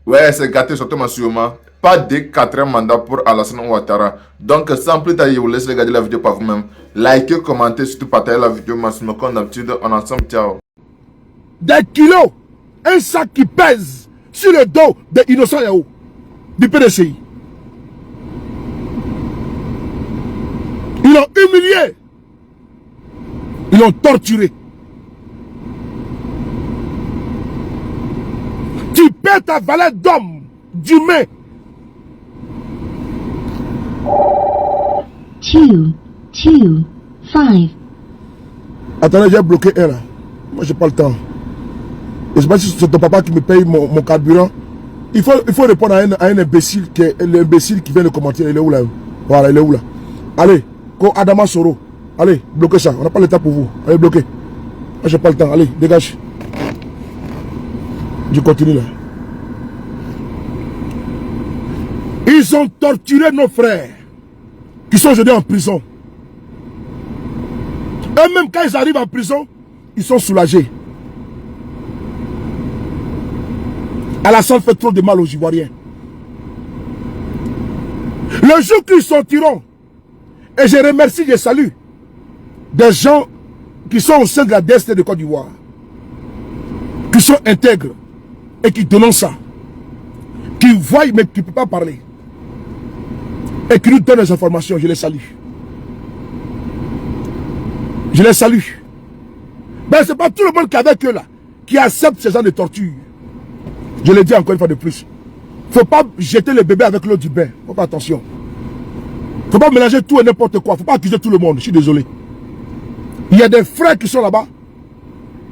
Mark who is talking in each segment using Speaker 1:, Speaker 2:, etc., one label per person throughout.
Speaker 1: Ouais, c'est gâté, surtout ma sûrement. Pas de 4e mandat pour Alassane Ouattara. Donc, sans plus tarder, je vous laisse regarder la vidéo par vous-même. Likez, commentez, surtout partagez la vidéo maximum comme d'habitude. On est ensemble, ciao.
Speaker 2: Des kilos, un sac qui pèse sur le dos des innocents Yahoo, du PDCI. Ils l'ont humilié. Ils l'ont torturé. Tu perds ta valeur d'homme, d'humain.
Speaker 3: 2, 2, 5.
Speaker 2: Attendez, j'ai bloqué un là. Moi, j'ai pas le temps. Je ne sais pas si c'est ton papa qui me paye mon carburant. Il faut répondre à un imbécile, l'imbécile qui vient de commenter. Il est où là? Voilà, il est où là? Allez, Adama Soro. Allez, bloquez ça. On n'a pas le temps pour vous. Allez, bloquez. Moi, j'ai pas le temps. Allez, dégage. Je continue là. Ils ont torturé nos frères qui sont aujourd'hui en prison. Eux-mêmes, quand ils arrivent en prison, ils sont soulagés. Alassane fait trop de mal aux Ivoiriens. Le jour qu'ils sortiront, et je remercie, je salue des gens qui sont au sein de la DST de Côte d'Ivoire, qui sont intègres et qui dénoncent ça, qui voient mais qui ne peuvent pas parler, et qui nous donnent des informations. Je les salue. Je les salue. Mais ce n'est pas tout le monde qui est avec eux là, qui accepte ce genre de torture. Je le dis encore une fois de plus. Il ne faut pas jeter le bébé avec l'eau du bain. Il faut pas attention. Il ne faut pas mélanger tout et n'importe quoi. Il ne faut pas accuser tout le monde. Je suis désolé. Il y a des frères qui sont là-bas.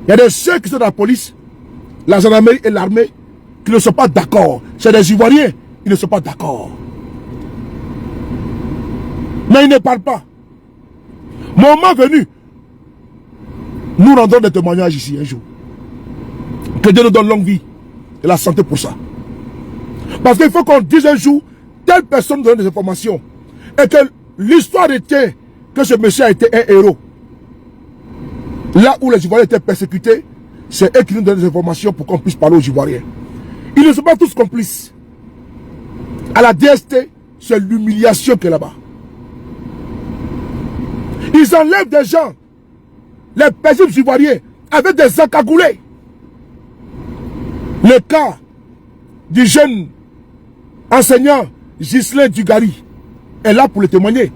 Speaker 2: Il y a des soeurs qui sont dans la police, la gendarmerie et l'armée qui ne sont pas d'accord. C'est des Ivoiriens. Ils ne sont pas d'accord. Mais ils ne parlent pas. Moment venu, nous rendrons des témoignages ici un jour. Que Dieu nous donne longue vie et la santé pour ça. Parce qu'il faut qu'on dise un jour, telle personne donne des informations. Et que l'histoire retient que ce monsieur a été un héros. Là où les Ivoiriens étaient persécutés, c'est eux qui nous donnent des informations pour qu'on puisse parler aux Ivoiriens. Ils ne sont pas tous complices. À la DST, c'est l'humiliation qui est là-bas. Ils enlèvent des gens, les paisibles Ivoiriens, avec des encagoulés. Le cas du jeune enseignant Ghislain Dugari est là pour le témoigner.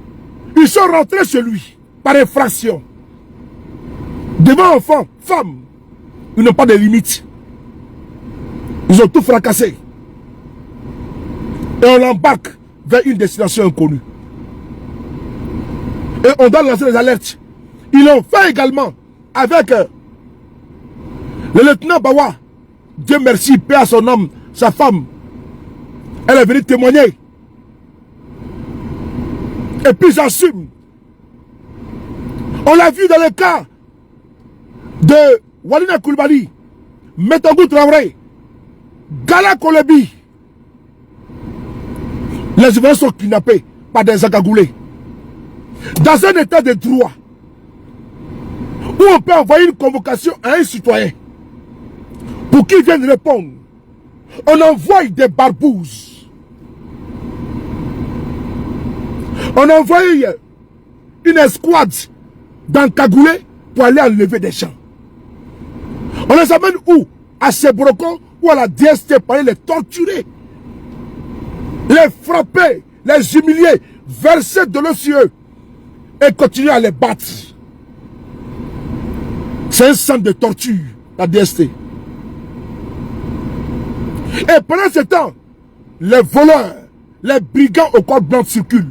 Speaker 2: Ils sont rentrés chez lui par infraction. Devant enfants, femmes, ils n'ont pas de limites. Ils ont tout fracassé. Et on l'embarque vers une destination inconnue. Et on doit lancer les alertes. Ils l'ont fait également avec le lieutenant Bawa. Dieu merci, paix à son âme, sa femme. Elle est venue témoigner. Et puis j'assume. On l'a vu dans le cas de Walina Koulibaly, Metangou Traoré, Gala Kolebi. Les Ivoiriens sont kidnappés par des agagoulés. Dans un état de droit, où on peut envoyer une convocation à un citoyen pour qu'il vienne répondre, on envoie des barbouzes. On envoie une escouade d'encagoulés pour aller enlever des gens. On les amène où? À Sébrocon ou à la DST pour aller les torturer, les frapper, les humilier, verser de l'eau sur eux et continuer à les battre. C'est un centre de torture, la DST. Et pendant ce temps, les voleurs, les brigands au corps blanc circulent.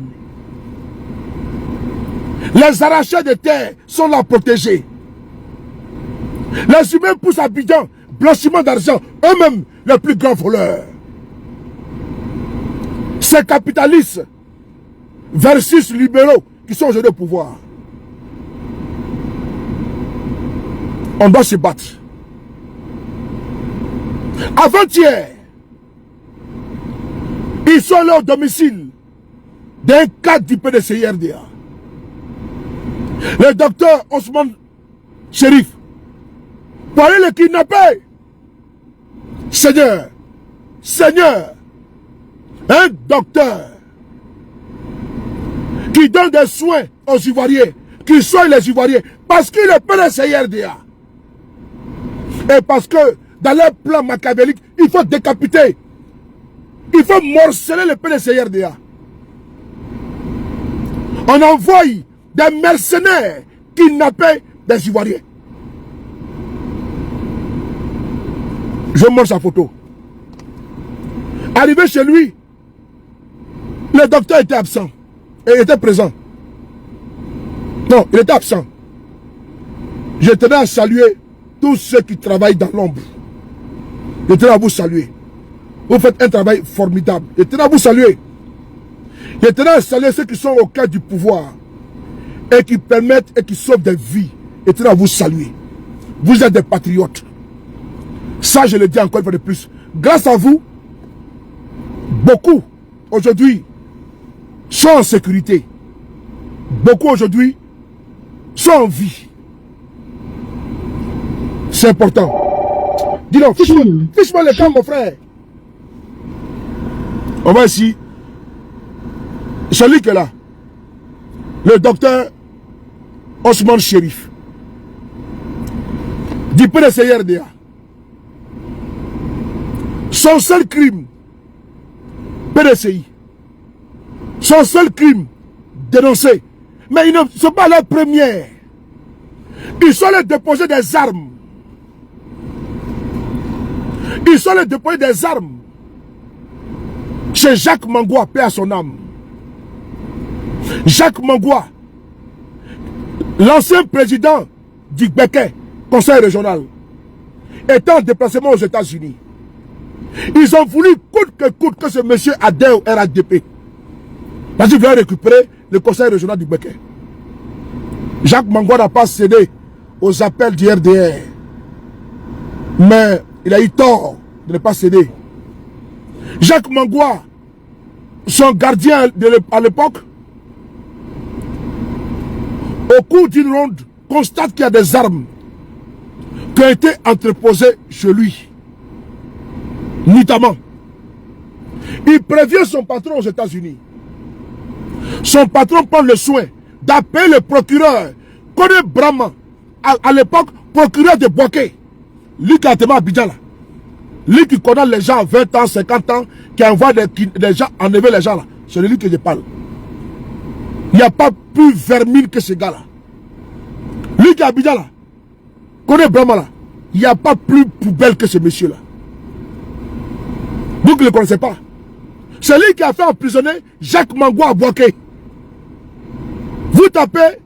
Speaker 2: Les arracheurs de terre sont là protégés. Les humains poussent à Abidjan, blanchiment d'argent, eux-mêmes les plus grands voleurs. Ces capitalistes versus libéraux qui sont aujourd'hui au pouvoir. On doit se battre. Avant-hier, ils sont allés au domicile d'un cadre du PDCI-RDA. Le docteur Ousmane Chérif, pour aller le kidnapper. Seigneur, Seigneur, un docteur qui donne des soins aux Ivoiriens, qui soigne les Ivoiriens, parce qu'il est PDCI-RDA. Et parce que dans leur plan machiavélique, il faut décapiter, il faut morceler le PDCI-RDA. On envoie des mercenaires kidnapper des Ivoiriens. Je montre sa photo. Arrivé chez lui, le docteur était absent. Et il était présent. Non, il était absent. Je tenais à saluer tous ceux qui travaillent dans l'ombre. Je tenais à vous saluer. Vous faites un travail formidable. Je tenais à vous saluer. Je tenais à saluer ceux qui sont au cœur du pouvoir et qui permettent et qui sauvent des vies. Je tenais à vous saluer. Vous êtes des patriotes. Ça, je le dis encore une fois de plus. Grâce à vous, beaucoup aujourd'hui sont en sécurité. Beaucoup aujourd'hui sont en vie. C'est important. Dis donc, fiche-moi le camp, mon frère. On va ici. Celui qui est là. Le docteur Osman Chérif. Du PDCI-RDA. Son seul crime, PDCI. Son seul crime, dénoncé. Mais ils ne sont pas les premiers. Ils sont allés déposer des armes. Ils sont allés déposer des armes chez Jacques Mangwa, paix à son âme. Jacques Mangwa, l'ancien président du Béquet, conseil régional, était en déplacement aux États-Unis. Ils ont voulu coûte que ce monsieur adhère au RADP. Parce qu'il voulait récupérer le conseil régional du Béquet. Jacques Mangwa n'a pas cédé aux appels du RDR. Mais il a eu tort de ne pas céder. Jacques Mangwa, son gardien à l'époque, au cours d'une ronde, constate qu'il y a des armes qui ont été entreposées chez lui. Notamment, il prévient son patron aux États-Unis. Son patron prend le soin d'appeler le procureur Kone Brahma, à l'époque procureur de Boaké. Lui qui a été à Abidjan là. Lui qui connaît les gens à 20 ans, 50 ans, qui envoie des gens enlever les gens là. C'est de lui que je parle. Il n'y a pas plus vermine que ce gars là. Lui qui est à Abidjan là, Kone Brahma là, il n'y a pas plus poubelle que ce monsieur là. Vous qui ne le connaissez pas. C'est lui qui a fait emprisonner Jacques Mangwa à Boaké. Vous tapez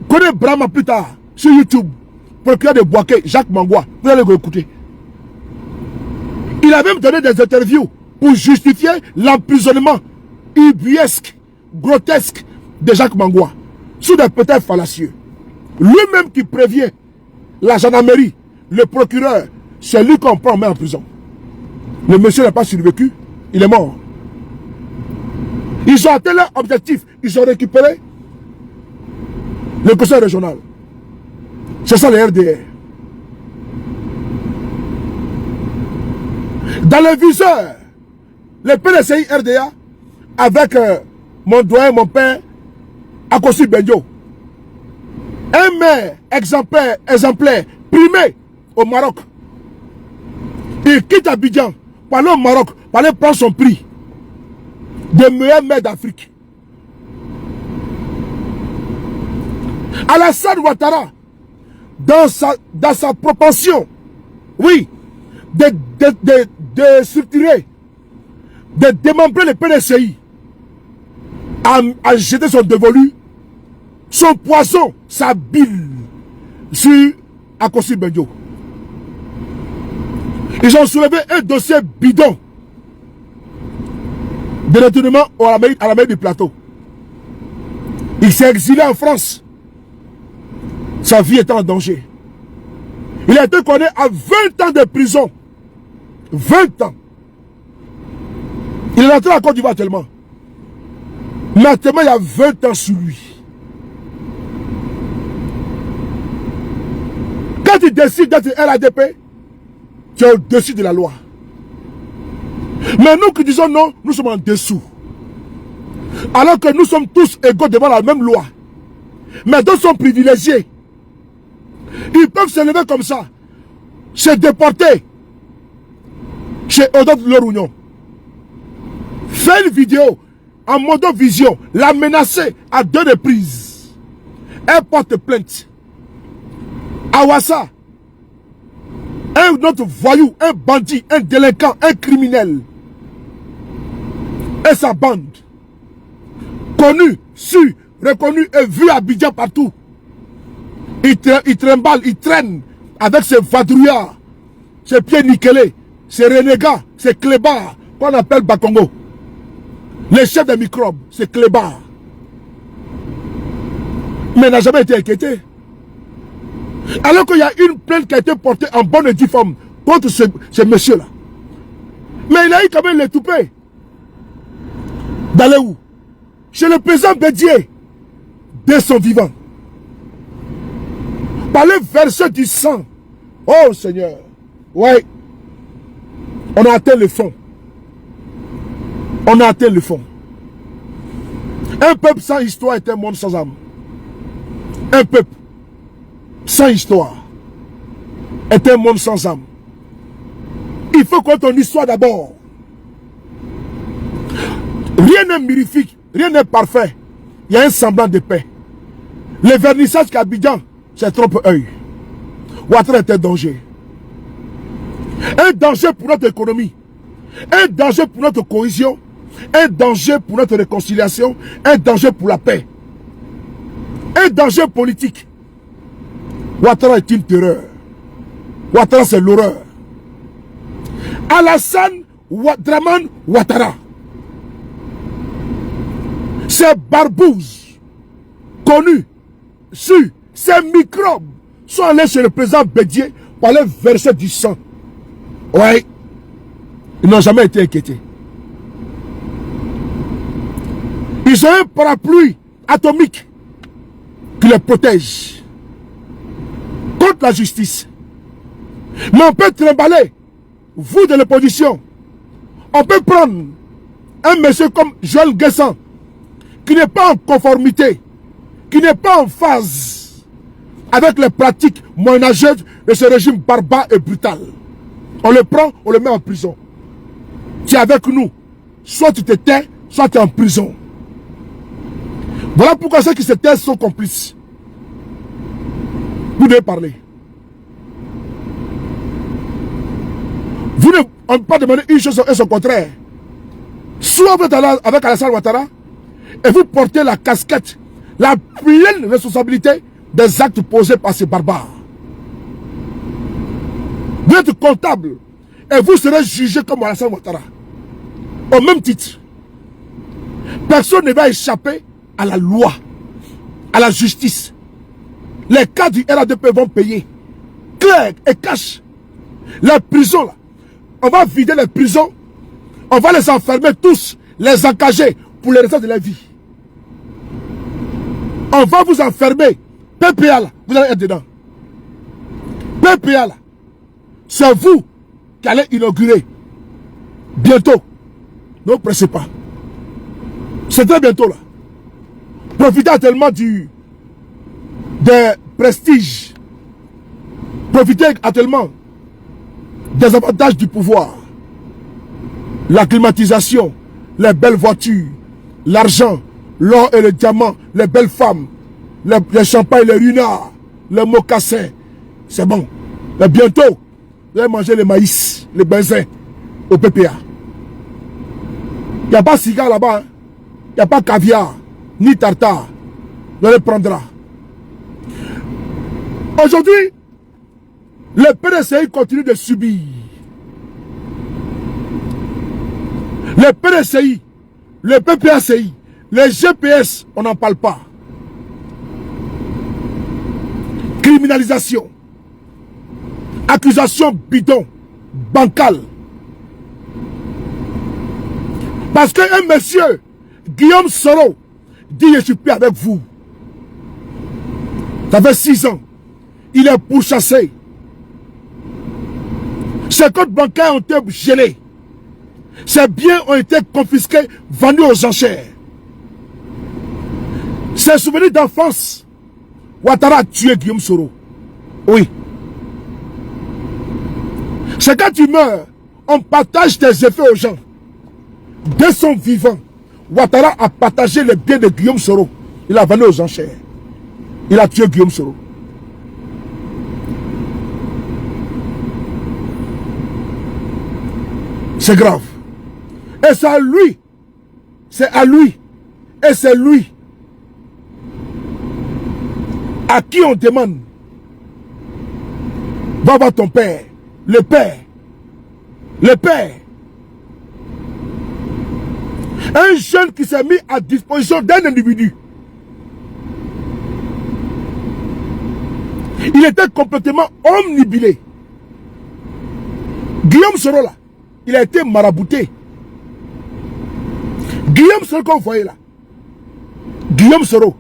Speaker 2: Kone Brahma plus tard sur YouTube. Procureur de Boaké, Jacques Mangwa. Vous allez écouter. Il a même donné des interviews pour justifier l'emprisonnement ubuesque, grotesque de Jacques Mangwa. Sous des prétextes fallacieux. Lui-même qui prévient la gendarmerie, le procureur, c'est lui qu'on prend en prison. Le monsieur n'a pas survécu, il est mort. Ils ont atteint leur objectif, ils ont récupéré le conseil régional. C'est ça le RDR. Dans le viseur, le PDCI-RDA, avec mon doyen, mon père, Akossi Benjo, un maire exemplaire, primé au Maroc. Il quitte Abidjan, pour aller au Maroc, pour aller prendre son prix de meilleur maire d'Afrique. Alassane Ouattara, dans sa propension, oui, de structurer, de démembrer le PDCI, a jeté son dévolu, son poison, sa bile, sur Akossi Benjo. Ils ont soulevé un dossier bidon de détournement à la mairie du plateau. Il s'est exilé en France. Sa vie était en danger. Il a été condamné à 20 ans de prison. 20 ans. Il est rentré en Côte d'Ivoire actuellement. Mais actuellement, il y a 20 ans sur lui. Quand tu décides d'être RADP, tu es au-dessus de la loi. Mais nous qui disons non, nous sommes en dessous. Alors que nous sommes tous égaux devant la même loi. Mais d'autres sont privilégiés. Ils peuvent se lever comme ça, se déporter chez Odot Lerounion. Faire une vidéo en mode vision, la menacer à 2 reprises. Elle porte plainte. Awassa, un autre voyou, un bandit, un délinquant, un criminel et sa bande, connu, su, reconnu et vu à Abidjan partout. Il trimballe, il traîne avec ses vadrouillards, ses pieds nickelés, ses renégats, ses clébards qu'on appelle Bakongo. Les chefs des microbes, c'est clébards. Mais n'a jamais été inquiété. Alors qu'il y a une plainte qui a été portée en bonne et due forme contre ce monsieur-là. Mais il a eu quand même les toupets. D'aller où? Chez le président Bédié, dès son vivant. Par le verset du sang. Oh Seigneur. Ouais. On a atteint le fond. On a atteint le fond. Un peuple sans histoire est un monde sans âme. Un peuple sans histoire est un monde sans âme. Il faut connaître ton histoire d'abord. Rien n'est mirifique, rien n'est parfait. Il y a un semblant de paix. Le vernissage qu'Abidjan, c'est trompe-œil. Ouattara est un danger. Un danger pour notre économie. Un danger pour notre cohésion. Un danger pour notre réconciliation. Un danger pour la paix. Un danger politique. Ouattara est une terreur. Ouattara c'est l'horreur. Alassane Dramane Ouattara. Ces barbouzes connus, su, ces microbes sont allés chez le président Bédié par le verset du sang. Ouais. Ils n'ont jamais été inquiétés. Ils ont un parapluie atomique qui les protège contre la justice. Mais on peut trimballer, vous de l'opposition, on peut prendre un monsieur comme Joël Guessan, qui n'est pas en conformité, qui n'est pas en phase avec les pratiques moyenâgeuses de ce régime barbare et brutal. On le prend, on le met en prison. Tu es avec nous. Soit tu te tais, soit tu es en prison. Voilà pourquoi ceux qui se taisent sont complices. Vous devez parler. Vous ne on peut pas demander une chose et son contraire. Soit vous êtes avec Alassane Ouattara et vous portez la casquette, la pleine responsabilité des actes posés par ces barbares. Vous êtes comptable et vous serez jugé comme Alassane Ouattara. Au même titre. Personne ne va échapper à la loi, à la justice. Les cas du RADP vont payer. Clair et cash. Les prisons là. On va vider les prisons. On va les enfermer tous, les encager pour le restant de la vie. On va vous enfermer. PPA là, vous allez être dedans. PPA là, c'est vous qui allez inaugurer. Bientôt. Ne vous pressez pas. C'est très bientôt là. Profitez actuellement des prestiges. Profitez actuellement des avantages du pouvoir. La climatisation, les belles voitures, l'argent, l'or et le diamant, les belles femmes, les champagnes, les runards, les mocassins. C'est bon. Mais bientôt, vous allez manger le maïs, le benzin au PPA. Il n'y a pas de cigare là-bas. Il n'y a pas de caviar, ni tartare. On les prendra. Aujourd'hui, le PDCI continue de subir. Le PDCI, le PPACI, les GPS, on n'en parle pas. Criminalisation. Accusation bidon, bancale. Parce qu'un monsieur, Guillaume Soro, dit je suis plus avec vous. Ça fait 6 ans. Il est pourchassé. Ses comptes bancaires ont été gelés. Ces biens ont été confisqués, vendus aux enchères. Ces souvenirs d'enfance, Ouattara a tué Guillaume Soro. Oui. C'est quand tu meurs, on partage tes effets aux gens. Dès son vivant, Ouattara a partagé les biens de Guillaume Soro. Il a vendu aux enchères. Il a tué Guillaume Soro. C'est grave. Et c'est à lui. C'est à lui. Et c'est lui à qui on demande. Va voir ton père. Le père. Le père. Un jeune qui s'est mis à disposition d'un individu. Il était complètement omnibilé. Guillaume Soro là, il a été marabouté. Guillaume Soro que vous voyez là. Guillaume Soro.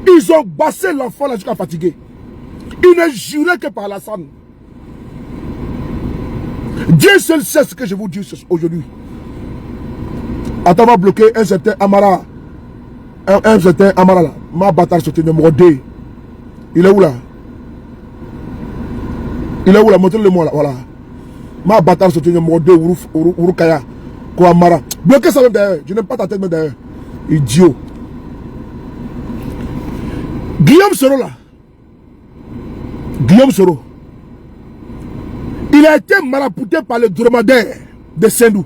Speaker 2: Ils ont bassé l'enfant là jusqu'à fatiguer. Il ne jurait que par Alassane. Dieu seul sait ce que je vous dis aujourd'hui. Attends, on va bloquer un certain Amara. Un certain Amara là. Ma bâtard sur le numéro 2. Il est où là? Il est où là? Montrez-le moi là. Voilà. Ma bâtard sur le numéro 2. Urukaya. Kouamara. Bloquez ça même derrière. Je n'aime pas ta tête même derrière. Idiot. Guillaume Soro là. Guillaume Soro. Il a été marabouté par le dromadaire de Saint-Loup.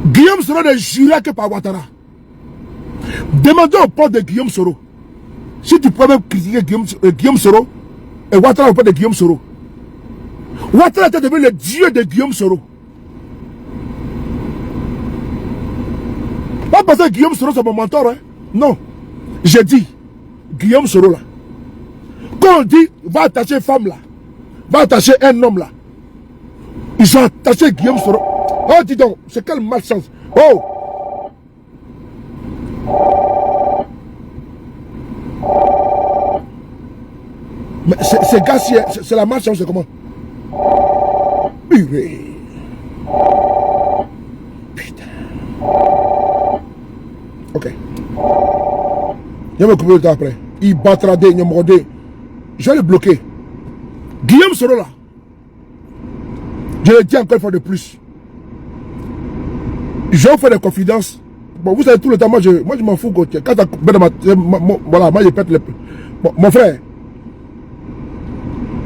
Speaker 2: Guillaume Soro ne jura que par Ouattara. Demandez au port de Guillaume Soro. Si tu peux même critiquer Guillaume Soro et Ouattara au port de Guillaume Soro. Ouattara était devenu le dieu de Guillaume Soro. Pas parce que Guillaume Soro c'est mon mentor, hein. Non. J'ai dit, Guillaume Soro là. Quand on dit, va attacher une femme là, va attacher un homme là. Ils ont attaché Guillaume Soro. Oh, dis donc, c'est quelle malchance. Oh! Mais ces gars, c'est la malchance, c'est comment? Purée. Putain. Ok. Je vais me couper le temps après. Il battra des numéros 2. Je vais le bloquer. Guillaume Soro là. Je le dis encore une fois de plus. Je vais vous faire des confidences. Bon, vous savez tout le temps, moi je m'en fous. Quand t'as coupé dans voilà, moi je pète les... Bon, mon frère.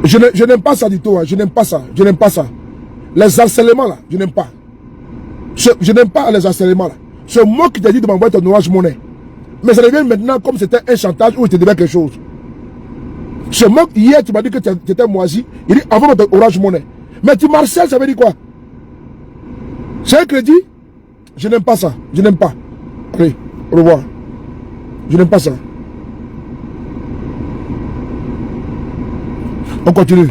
Speaker 2: Je n'aime pas ça du tout. Hein. Je n'aime pas ça. Je n'aime pas ça. Les harcèlements là, je n'aime pas. Je n'aime pas les harcèlements là. C'est moi qui t'ai dit de m'envoyer ton Orange Money. Mais ça devient maintenant comme c'était un chantage où il te devait quelque chose. C'est moi, hier tu m'as dit que tu étais moisi. Il dit envoie ton Orange Money. Mais tu marcelles, ça veut dire quoi? C'est un crédit? Je n'aime pas ça. Je n'aime pas. Allez, au revoir. Je n'aime pas ça. On continue.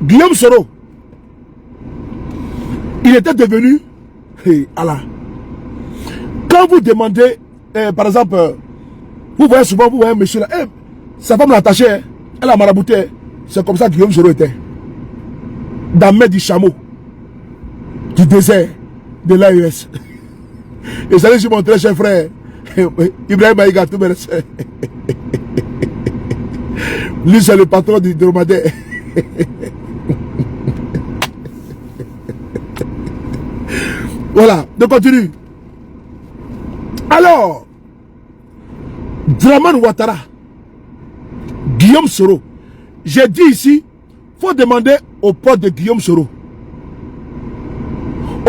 Speaker 2: Guillaume Soro, il était devenu, Allah. Quand vous demandez, par exemple, vous voyez souvent, vous voyez un monsieur là, sa femme l'a attaché, hein, elle a marabouté, hein. C'est comme ça que Guillaume Soro était. Dans la main du chameau, du désert, de l'AES. Et ça c'est mon très cher frère, Ibrahim Aïga, tout merci. Lui c'est le patron du dromadaire. Voilà, de continue. Alors, Dramane Ouattara, Guillaume Soro, j'ai dit ici, il faut demander au port de Guillaume Soro.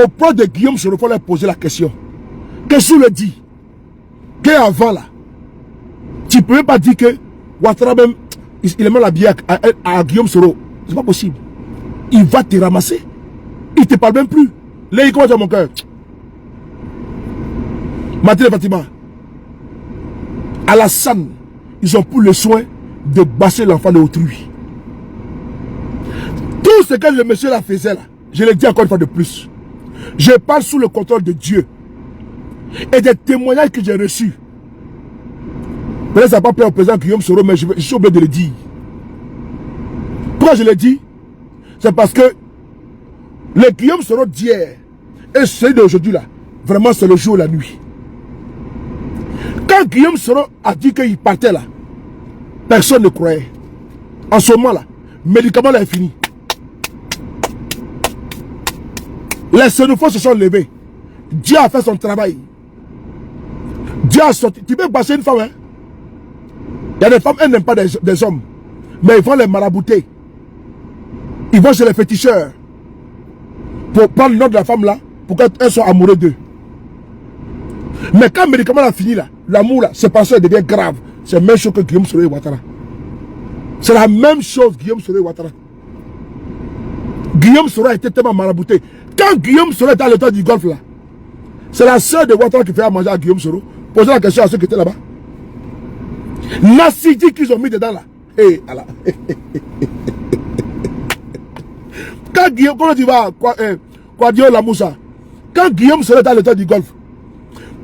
Speaker 2: Au port de Guillaume Soro, il faut leur poser la question. Qu'est-ce que tu le dis? Qu'avant là, tu ne peux même pas dire que Ouattara même, il est mal habillé à Guillaume Soro. C'est pas possible. Il va te ramasser. Il ne te parle même plus. Là, il commence à mon cœur. Mathilde Fatima. Alassane, ils ont pris le soin de basser l'enfant d'autrui. Tout ce que le monsieur là faisait là, je le dis encore une fois de plus. Je parle sous le contrôle de Dieu. et des témoignages que j'ai reçus. Peut-être ça n'a pas plu au président Guillaume Soro, mais je suis obligé de le dire. Pourquoi je le dis? C'est parce que le Guillaume Soro d'hier et celui d'aujourd'hui là, vraiment c'est le jour et la nuit. Quand Guillaume Soro a dit qu'il partait là, personne ne croyait. En ce moment là, le médicament là est fini. Les xénophobes se sont levés. Dieu a fait son travail. Dieu a sorti. Tu peux passer une femme, hein? Il y a des femmes, elles n'aiment pas des hommes. Mais ils vont les marabouter. Ils vont chez les féticheurs. Pour prendre le nom de la femme là, pour qu'elle soit amoureuse d'eux. Mais quand le médicament a fini là, l'amour là, c'est parce que ça devient grave. C'est la même chose que Guillaume Soro et Ouattara. C'est la même chose, Guillaume Soro et Ouattara. Guillaume Soro a été tellement marabouté. Quand Guillaume Soro est dans le temps du golf là, c'est la sœur de Ouattara qui fait à manger à Guillaume Soro. Posez la question à ceux qui étaient là-bas. L'acidité qu'ils ont mis dedans là. Hey, Allah. Quand Guillaume, comment tu vas, quoi dire la moussa? Quand Guillaume Soro est dans le temps du golf,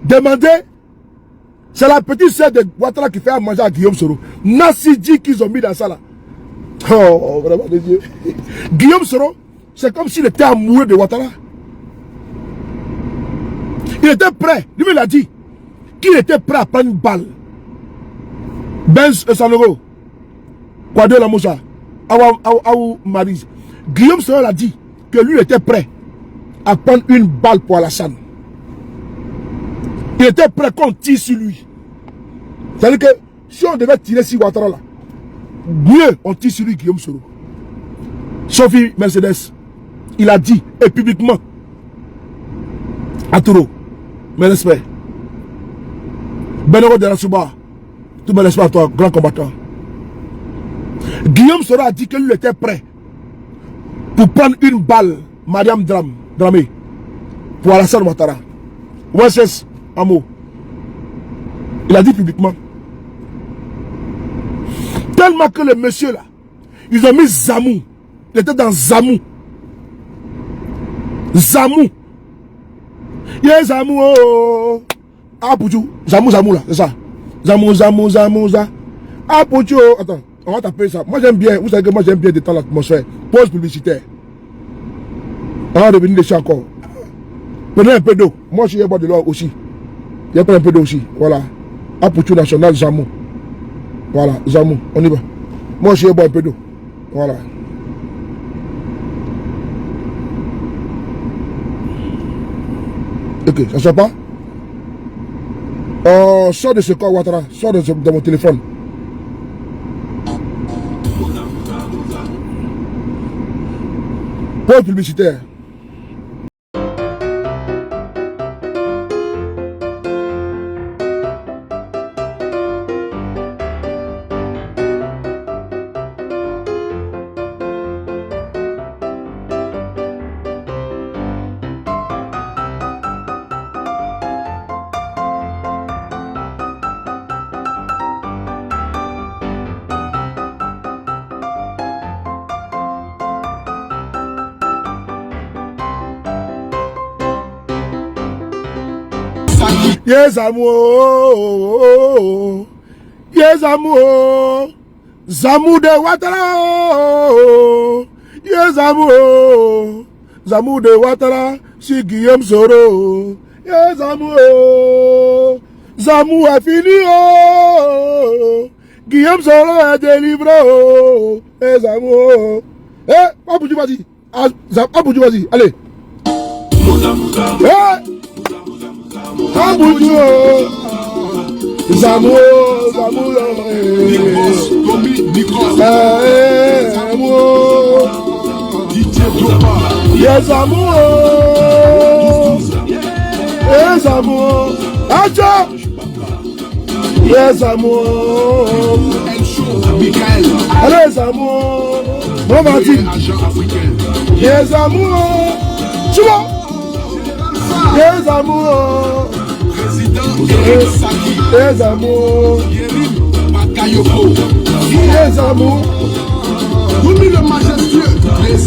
Speaker 2: demandez, c'est la petite sœur de Ouattara qui fait à manger à Guillaume Soro. L'acidité qu'ils ont mis dans ça là. Oh, vraiment de Dieu. Guillaume Soro, c'est comme s'il était amoureux de Ouattara. Il était prêt, lui-même l'a dit, qu'il était prêt à prendre une balle. Benz et Sanoro, Kwadwo Lamoussa, Aou Marise. Guillaume Soro l'a dit que lui était prêt à prendre une balle pour Alassane. Il était prêt qu'on tire sur lui. C'est-à-dire que si on devait tirer sur Ouattara là, mieux on tire sur lui Guillaume Soro. Sophie Mercedes, il a dit, et publiquement, à Touro, mes respects. Benoro de la Souba, tout mes respects à toi, grand combattant. Guillaume Soro a dit que lui était prêt pour prendre une balle, Mariam Dramé, pour Alassane Ouattara. OSS, Amo. Il a dit publiquement. Tellement que le monsieur là, ils ont mis Zamou. Il était dans Zamou. Zamou. Yeah, Zamou. Oh. Ah, Pouchou. Zamou là, c'est ça. Zamou. Ah, Pouchou. Attends, on va taper ça. Moi, j'aime bien. Vous savez que moi, j'aime bien détendre l'atmosphère. Pause publicitaire. On va revenir dessus encore. Prenez un peu d'eau. Moi, je vais boire de l'eau aussi. Je vais prendre un peu d'eau aussi. Voilà. Ah, Pouchou national, Zamou. Voilà, Zamou. On y va. Moi, je vais boire un peu d'eau. Voilà. Ok, ça ne sort pas? Sors de ce corps, Ouattara. Sors de mon téléphone. Pause publicitaire. Yes, amour. Yes, amour. Zamou de Ouattara. Yes, amour. Zamou de Ouattara. Si Guillaume Soro. Yes, amour. Zamou a fini. Guillaume Soro est délivré. Yes, amour. Eh, Abou, vas-y. Abou, vas-y. Allez. Eh. Aboujo, Zamou, yes, Zamou, Acha, yes, Zamou, allez, Zamou, bon Martin, yes, Zamou, tu vois. Yes, amour. Yes, amour. Yes, amour. Oublie le majestueux.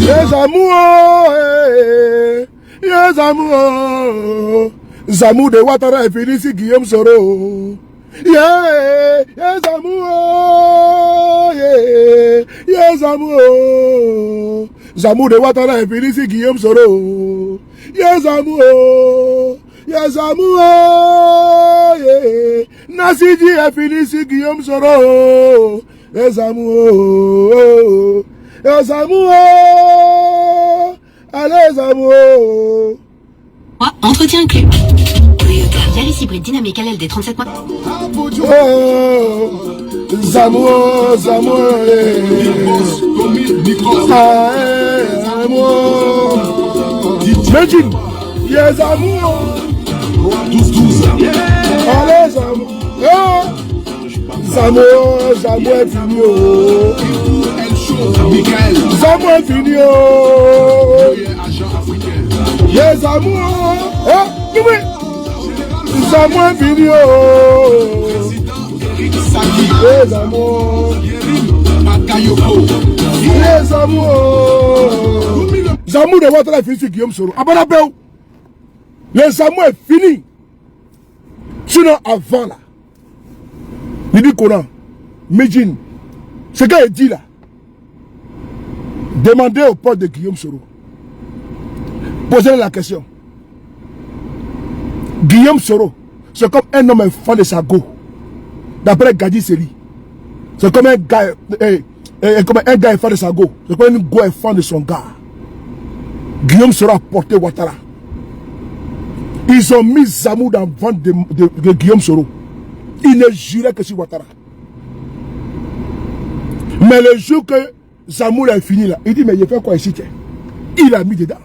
Speaker 2: Yes, amour. Yes, amour. Zamou de Ouattara est fini si Guillaume Soro. Yeah, yeah, Zamou, yeah, Zamou. Zamou de Ouattara est fini si Guillaume Soro. Yeah, Zamou, yeah, Zamou, yeah. Nasidi est fini si Guillaume Soro. Yeah, Zamou, yeah, Zamou, allez, Zamou.
Speaker 4: Entretien inclus. Yaris hybride dynamique à l'aile des 37 mois.
Speaker 2: Zamou, Zamou, Imagine, yes, Zamou, allez, Zamou, Zamou, Zamou est fini, Zamou est fini, yes, Zamou, Zamou est fini, les amours, les amours. Zamou de Ouattara est fini sur Guillaume Soro. Abonabéo, les Zamou est fini. Sinon avant là, il dit Coran, Medjin, ce gars dit là, demandez au pote de Guillaume Soro, posez la question. Guillaume Soro, c'est comme un homme fan de sa go. D'après Gadi Seri, c'est comme un gars, comme un gars est fan de sa go. C'est comme un go est fan de son gars. Guillaume Soro a porté Ouattara. Ils ont mis Zamou dans le ventre de Guillaume Soro. Il ne jurait que sur Ouattara. Mais le jour que Zamou est fini là, il dit mais il fait quoi ici? Il a mis dedans.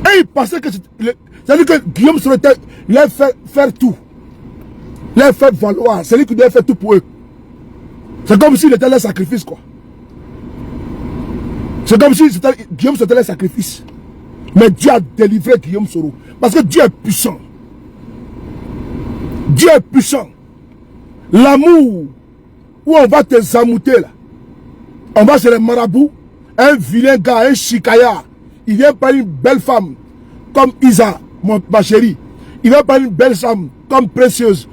Speaker 2: Et il pensait que c'est-à-dire que Guillaume Soro il a fait faire tout. Les faire valoir, c'est lui qui doit faire tout pour eux. C'est comme s'il était leur sacrifice, quoi. C'est comme si Guillaume c'était leur sacrifice. Mais Dieu a délivré Guillaume Soro. Parce que Dieu est puissant. Dieu est puissant. L'amour, où on va te zamouter là. On va chez les marabouts, un vilain gars, un chicaya. Il vient par une belle femme, comme Isa, ma chérie. Il vient par une belle femme, comme Précieuse.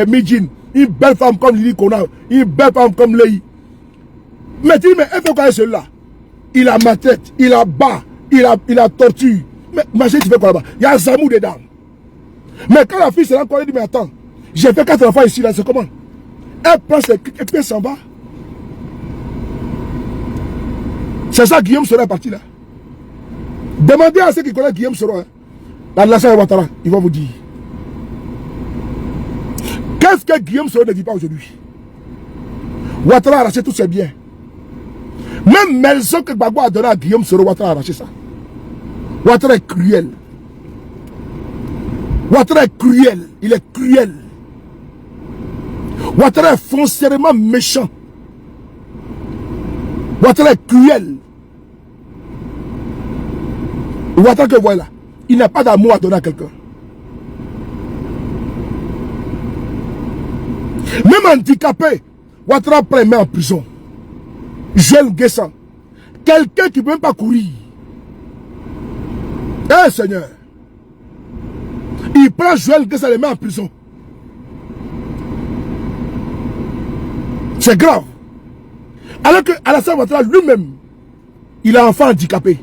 Speaker 2: Medjin, une belle femme comme Lili Kona, une belle femme comme Lei. Mais tu dis, mais il faut quand même celui-là. Il a ma tête, il a bas, il a tortue. Mais ma chérie, tu fais quoi là-bas? Il y a Zamou dedans. Mais quand la fille se rend compte, elle dit, mais attends, j'ai fait 4 enfants ici, là, c'est comment? Elle prend ses clics et puis elle s'en va. C'est ça, Guillaume Soro est parti là. Demandez à ceux qui connaissent Guillaume Soro, hein, la nation Ouattara, ils vont vous dire. Qu'est-ce que Guillaume Soro ne dit pas aujourd'hui? Ouattara a arraché tous ses biens. Même maison que Gbagbo a donné à Guillaume Soro, Ouattara a arraché ça. Ouattara est cruel. Ouattara est cruel. Il est cruel. Ouattara est foncièrement méchant. Ouattara est cruel. Ouattara que voilà, il n'a pas d'amour à donner à quelqu'un. Même handicapé, Ouattara prend met en prison. Jeune Guessan, quelqu'un qui ne peut même pas courir. Eh Seigneur, il prend Joël Guessan et le met en prison. C'est grave. Alors que Alassane Ouattara lui-même, il a un enfant handicapé.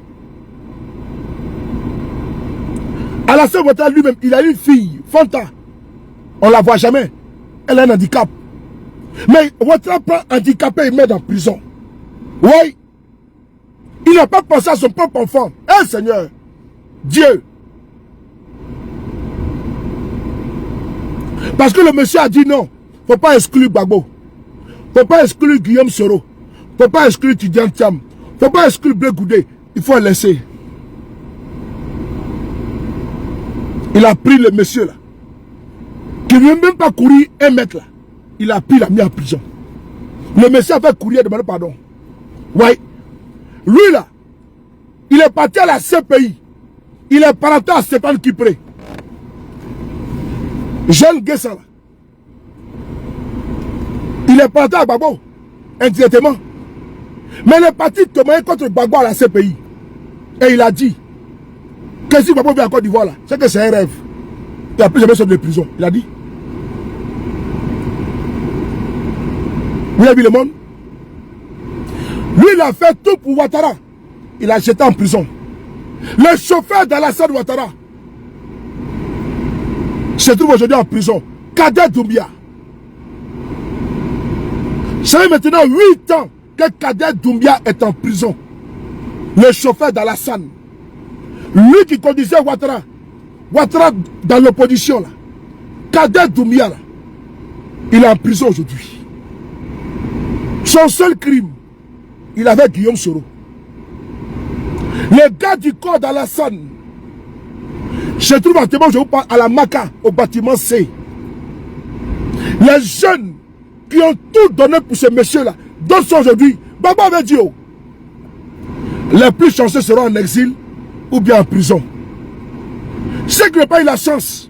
Speaker 2: Alassane Ouattara lui-même, il a une fille, Fanta. On ne la voit jamais. Elle a un handicap. Mais Ouattara prend handicapé et met en prison. Oui. Il n'a pas pensé à son propre enfant. Eh Seigneur, Dieu. Parce que le monsieur a dit non. Il ne faut pas exclure Gbagbo. Il ne faut pas exclure Guillaume Soro. Il ne faut pas exclure Tidiane Thiam. Il ne faut pas exclure Blé Goudé. Il faut laisser. Il a pris le monsieur là. Qui ne veut même pas courir 1 mètre là. Il a pris, il a mis en prison. Le monsieur a fait courir et demandé pardon. Oui. Lui là, il est parti à la CPI. Il est parenté à Stéphane Kipré. Jeune Guessan là. Il est parenté à Gbagbo. Indirectement. Mais il est parti témoigner contre Gbagbo à la CPI. Et il a dit, Qu'est-ce que papa veut en Côte d'Ivoire là? C'est que c'est un rêve. Il n'a plus jamais sorti de prison. Il a dit. Vous avez vu le monde? Lui, il a fait tout pour Ouattara. Il a jeté en prison. Le chauffeur d'Alassane Ouattara se trouve aujourd'hui en prison. Kader Doumbia. Ça fait maintenant 8 ans que Kader Doumbia est en prison. Le chauffeur d'Alassane. Lui qui conduisait Ouattara. Ouattara dans l'opposition là. Kader Doumbia là. Il est en prison aujourd'hui. Son seul crime, il avait Guillaume Soro. Les gars du corps d'Alassane se trouvent actuellement, je vous parle, à la Maca, au bâtiment C. Les jeunes qui ont tout donné pour ce monsieur-là, d'autres sont aujourd'hui, Baba avait dit, oh, les plus chanceux seront en exil ou bien en prison. Ceux qui n'ont pas eu la chance